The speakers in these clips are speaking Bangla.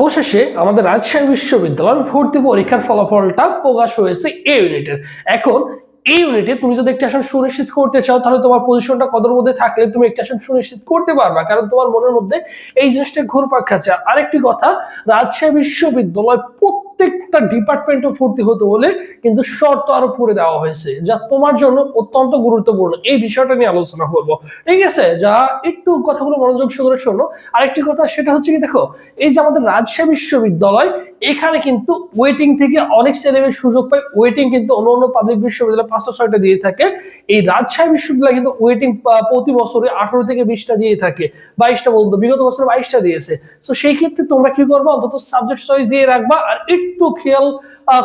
অবশেষে আমাদের রাজশাহী বিশ্ববিদ্যালয়ের ভর্তি পরীক্ষার ফলাফলটা প্রকাশ হয়েছে এ ইউনিটের। এখন এই ইউনিটে তুমি যদি একটা আসন সুনিশ্চিত করতে চাও, তাহলে তোমার পজিশনটা কতর মধ্যে থাকলে তুমি একটা আসন সুনিশ্চিত করতে পারবা, কারণ তোমার মনের মধ্যে এই জিনিসটা ঘুরপাক খাচ্ছে। আরেকটি কথা, রাজশাহী বিশ্ববিদ্যালয় প্রত্যেকটা ডিপার্টমেন্টে ভর্তি হতে হলে কিন্তু শর্ত আরো করে দেওয়া হয়েছে, যা তোমার জন্য অত্যন্ত গুরুত্বপূর্ণ। এই বিষয়টা নিয়ে আলোচনা করবো, ঠিক আছে? যা একটু কথাগুলো মনোযোগ সহকারে শোনো। আরেকটি কথা, সেটা হচ্ছে কি, দেখো, এই যে আমাদের রাজশাহী বিশ্ববিদ্যালয়, এখানে কিন্তু ওয়েটিং থেকে অনেক ছেলেমেয়ে সুযোগ পায়। ওয়েটিং কিন্তু অন্য পাবলিক বিশ্ববিদ্যালয় 5-6টা দিয়ে থাকে, এই রাজশাহী বিশ্ববিদ্যালয় কিন্তু ওয়েটিং প্রতি বছরে 18 থেকে 20টা দিয়ে থাকে, 22টা বলতো, বিগত বছরে 22টা দিয়েছে। তো সেই ক্ষেত্রে তোমরা কি করবে, অন্তত সাবজেক্ট চয়েস দিয়ে রাখবা। আর একটু খেয়াল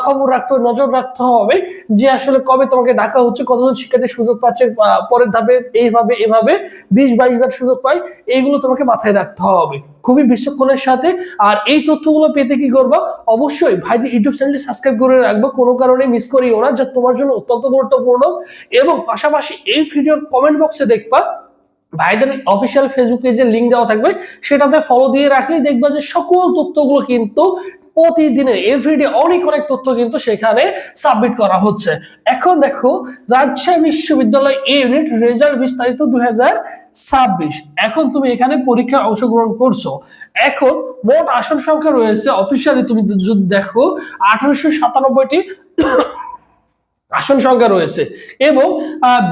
খবর রাখতে হবে, নজর রাখতে হবে যে আসলে কবে তোমাকে ডাকা হচ্ছে, কতজন শিক্ষার্থী সুযোগ পাচ্ছে পরের ধাপে, এইভাবে এভাবে 20-22 বার সুযোগ পায়। এইগুলো তোমাকে মাথায় রাখতে হবে খুবই বিচক্ষণের সাথে। আর এই তথ্যগুলো পেতে কি করবা, অবশ্যই ভাইদের ইউটিউব চ্যানেলটি সাবস্ক্রাইব করে রাখবো, কোনো কারণে মিস করিও না, যা তোমার জন্য অত্যন্ত গুরুত্বপূর্ণ। এবং পাশাপাশি এই ভিডিওর কমেন্ট বক্সে দেখবা ভাইদের অফিসিয়াল ফেসবুক পেজের লিঙ্ক দেওয়া থাকবে, সেটাতে ফলো দিয়ে রাখলেই দেখবা যে সকল তথ্যগুলো কিন্তু প্রতিদিনের এভরিডে অনেক তথ্য কিন্তু সেখানে সাবমিট করা হচ্ছে। এখন দেখো, রাজশাহী বিশ্ববিদ্যালয় এ ইউনিট রেজাল্ট বিস্তারিত 2026। এখন তুমি এখানে পরীক্ষায় অংশগ্রহণ করছো। এখন মোট আসন সংখ্যা রয়েছে, অফিসিয়ালি তুমি যদি দেখো 1897টি আসন সংখ্যা রয়েছে, এবং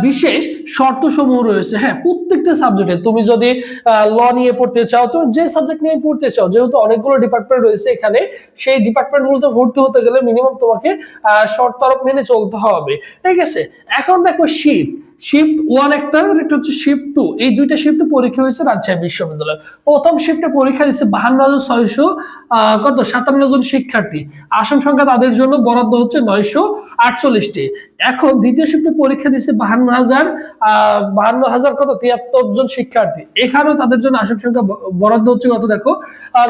বিশেষ শর্ত সমূহ রয়েছে। হ্যাঁ, প্রত্যেকটা সাবজেক্টে তুমি যদি ল নিয়ে পড়তে চাও, তুমি যে সাবজেক্ট নিয়ে পড়তে চাও, যেহেতু অনেকগুলো ডিপার্টমেন্ট রয়েছে এখানে, সেই ডিপার্টমেন্ট গুলোতে ভর্তি হতে গেলে মিনিমাম তোমাকে শর্ত আরোপ মেনে চলতে হবে, ঠিক আছে? এখন দেখো, শিফট 1 একটা, একটা হচ্ছে শিফট 2, এই দুইটা শিফটে পরীক্ষা হয়েছে রাজশাহী বিশ্ববিদ্যালয়। প্রথম শিফটে পরীক্ষা দিচ্ছে 52,600 57 জন শিক্ষার্থী। আসন সংখ্যা তাদের জন্য বরাদ্দ হচ্ছে 948টি। এখন দ্বিতীয় শিফটে পরীক্ষা দিচ্ছে 52,000 কত 73 জন শিক্ষার্থী। এখানেও তাদের জন্য আসন সংখ্যা বরাদ্দ হচ্ছে কত, দেখো,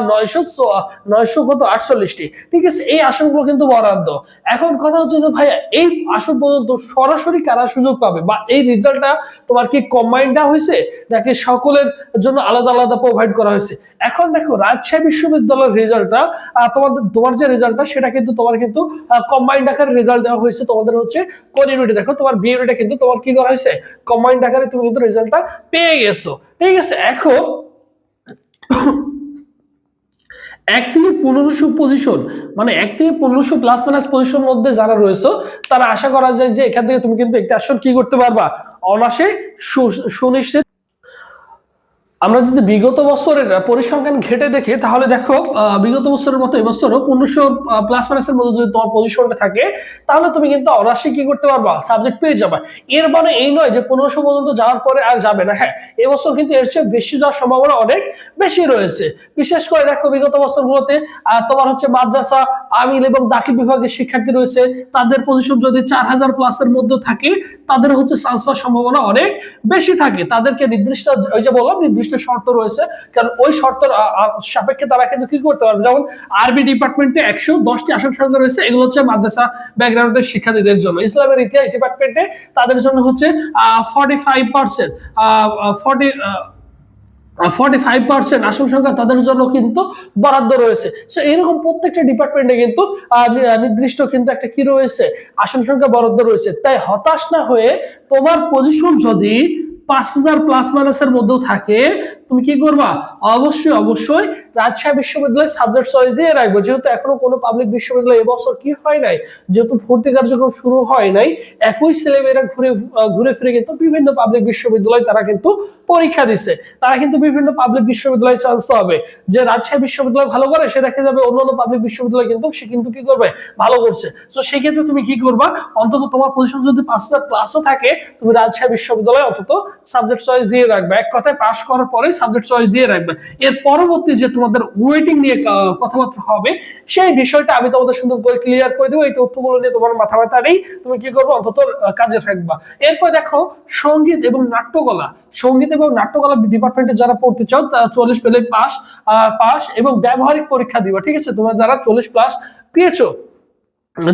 900 কত 48টি, ঠিক আছে? এই আসনগুলো কিন্তু বরাদ্দ। এখন কথা হচ্ছে যে ভাইয়া, এই আসন পর্যন্ত সরাসরি কারা সুযোগ পাবে, বা এই রেজাল্টটা তোমার কি কম্বাইন্ড দেওয়া হয়েছে নাকি সকলের জন্য আলাদা আলাদা প্রোভাইড করা হয়েছে? এখন দেখো, রাজশাহী বিশ্ববিদ্যালয়ের রেজাল্টটা, তোমার যে রেজাল্টটা, সেটা কিন্তু তোমার কিন্তু কম্বাইন্ড আকারে রেজাল্ট দেওয়া হয়েছে। তোমাদের হচ্ছে কোন ইউনিটে, দেখো, তোমার বি ইউনিটে কিন্তু তোমার কি করা হয়েছে, কম্বাইন্ড আকারে তুমি কিন্তু রেজাল্টটা পেয়ে গেছো, ঠিক আছে? এখন 1 থেকে 1500 পজিশন, মানে 1 থেকে 1500 প্লাস মাইনাস পজিশন মধ্যে যারা রয়েছে, তারা আশা করা যায় যে এখান থেকে তুমি কিন্তু একটা আসন কি করতে পারবা, অনায়াসে সুনিশ্চিত। আমরা যদি বিগত বছরের পরিসংখ্যান ঘেটে দেখি, তাহলে দেখো, বিগত বছরের মতো এবছরও 1500 প্লাস মাইনাসের মধ্যে যদি তোমার পজিশনটা থাকে, তাহলে তুমি কিন্তু অনায়াসে কি করতে পারবা, সাবজেক্ট পেয়ে যাবে। এর মানে এই নয় যে 1500 পর্যন্ত যাওয়ার পরে আর যাবে না। হ্যাঁ, এবছর কিন্তু এর চেয়ে বেশি যাওয়ার সম্ভাবনা অনেক বেশি রয়েছে। বিশেষ করে দেখো, বিগত বছরগুলোতে তোমার হচ্ছে মাদ্রাসা, আমিল এবং দাখিল বিভাগের শিক্ষার্থী রয়েছে, তাদের পজিশন যদি 4000 প্লাসের মধ্যে থাকে, তাদের হচ্ছে চান্স পাওয়ার সম্ভাবনা অনেক বেশি থাকে। তাদেরকে নির্দিষ্ট, ওই যে বললাম, নির্দিষ্ট শর্ত রয়েছে, কারণ ওই শর্তের সাপেক্ষে তারা কিন্তু কি করতে পারবে। যেমন আরবি ডিপার্টমেন্টে 110টি আসন সংখ্যা রয়েছে, এগুলো হচ্ছে মাদ্রাসা ব্যাকগ্রাউন্ডের শিক্ষার্থীদের জন্য। ইসলামের ইতিহাস ডিপার্টমেন্টে তাদের জন্য হচ্ছে 45% 45% আসন সংখ্যা তাদের জন্য কিন্তু বরাদ্দ রয়েছে। সো এরকম প্রত্যেকটা ডিপার্টমেন্টে কিন্তু নির্দিষ্ট কিন্তু একটা কি রয়েছে, আসন সংখ্যা বরাদ্দ রয়েছে। তাই হতাশ না হয়ে, তোমার পজিশন যদি 5000 প্লাস মাইনাসের মধ্যেও থাকে, তুমি কি করবা, অবশ্যই রাজশাহী বিশ্ববিদ্যালয় সাবজেক্ট চয়েস দিয়ে রাখবো। যেহেতু এখনো কোনো পাবলিক বিশ্ববিদ্যালয় এবছর কি হয় নাই, যেহেতু ভর্তি কার্যক্রম শুরু হয় নাই, একই ছেলেমেয়েরা ঘুরে ফিরে কিন্তু বিভিন্ন পাবলিক বিশ্ববিদ্যালয় তারা কিন্তু পরীক্ষা দিচ্ছে। তারা কিন্তু বিভিন্ন পাবলিক বিশ্ববিদ্যালয়ে চান্স পাবে। যে রাজশাহী বিশ্ববিদ্যালয় ভালো করে, সে দেখা যাবে অন্যান্য পাবলিক বিশ্ববিদ্যালয় কিন্তু সে কিন্তু কি করবে, ভালো করছে। তো সেই ক্ষেত্রে তুমি কি করবা, অন্তত তোমার পজিশন যদি 5000 প্লাসও থাকে, তুমি রাজশাহী বিশ্ববিদ্যালয়ে অন্তত সাবজেক্ট চয়েস দিয়ে রাখবে। এক কথায় পাস করার পরে সাবজেক্ট চয়েস দিয়ে রাখবে। এর পরবর্তী যে তোমাদের ওয়েটিং নিয়ে কথাবার্তা হবে, সেই বিষয়টা আমি তোমাদের সুন্দর করে ক্লিয়ার করে দেবো। এই তথ্যগুলো নিয়ে তোমার মাথা ব্যথা নেই, তুমি কি করবে, অন্তত কাজে থাকবা। এরপর দেখো, সঙ্গীত এবং নাট্যকলা ডিপার্টমেন্টে যারা পড়তে চাও, তারা 40 পেলে পাস এবং ব্যবহারিক পরীক্ষা দিবা, ঠিক আছে? তোমরা যারা 40 প্লাস পেয়েছো,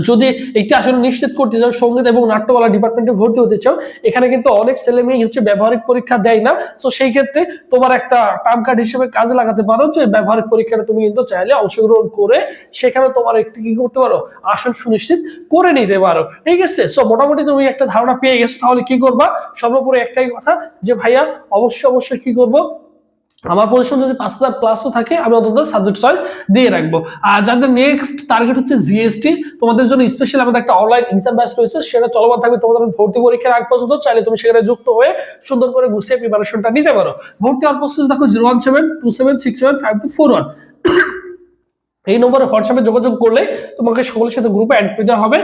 যদি একটি আসন নিশ্চিত করতে চাও, সঙ্গীত এবং নাট্যকলা ডিপার্টমেন্টে ভর্তি হতে চাও, এখানে কিন্তু অনেক ছেলে মেয়ে হচ্ছে ব্যবহারিক পরীক্ষা দেয় না। তো সেই ক্ষেত্রে তোমার একটা টার্ম কার্ড হিসেবে কাজে লাগাতে পারো যে ব্যবহারিক পরীক্ষাটা তুমি কিন্তু চাইলে অংশগ্রহণ করে সেখানে তোমার একটি কি করতে পারো, আসন সুনিশ্চিত করে নিতে পারো। ঠিক আছে, সো মোটামুটি তুমি একটা ধারণা পেয়ে গেছো। তাহলে কি করবা, সর্বোপরি একটাই কথা যে ভাইয়া অবশ্যই কি করবো, আমার পজিশন যদি 5000 প্লাসও থাকে আমি অন্তত সাবজেক্ট চয়েস দিয়ে রাখবো। আর যাদের নেক্সট টার্গেট হচ্ছে জিএসটি, তোমাদের জন্য স্পেশাল আমাদের একটা অনলাইন এক্সাম ব্যাচ রয়েছে, সেটা চলমান থাকবে তোমাদের ভর্তি পরীক্ষার আগ পর্যন্ত। চাইলে তুমি সেখানে যুক্ত হয়ে সুন্দর করে গুছিয়ে প্রিপারেশনটা নিতে পারো। ভর্তি হওয়ার প্রসেস দেখো 01727675241 এই নম্বরে হোয়াটসঅ্যাপে যোগাযোগ করলে তোমাকে সকলের সাথে গ্রুপে অ্যাড করে দেওয়া হবে।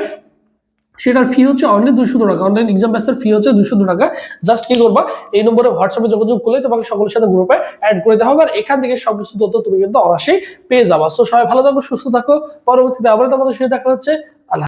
সেটার ফি হচ্ছে অনলি 200 টাকা, অনলাইন এক্সাম ব্যাচের ফি হচ্ছে 200 টাকা। জাস্ট কি করবা, এই নম্বরে হোয়াটসঅ্যাপে যোগাযোগ করলে তোমাকে সকলের সাথে গ্রুপে অ্যাড করে দেওয়া হবে, আর এখান থেকে সবকিছু তথ্য তুমি কিন্তু অনায়াসেই পেয়ে যাবা। সো সবাই ভালো থাকো, সুস্থ থাকো, পরবর্তীতে আবার তোমাদের সাথে দেখা হচ্ছে।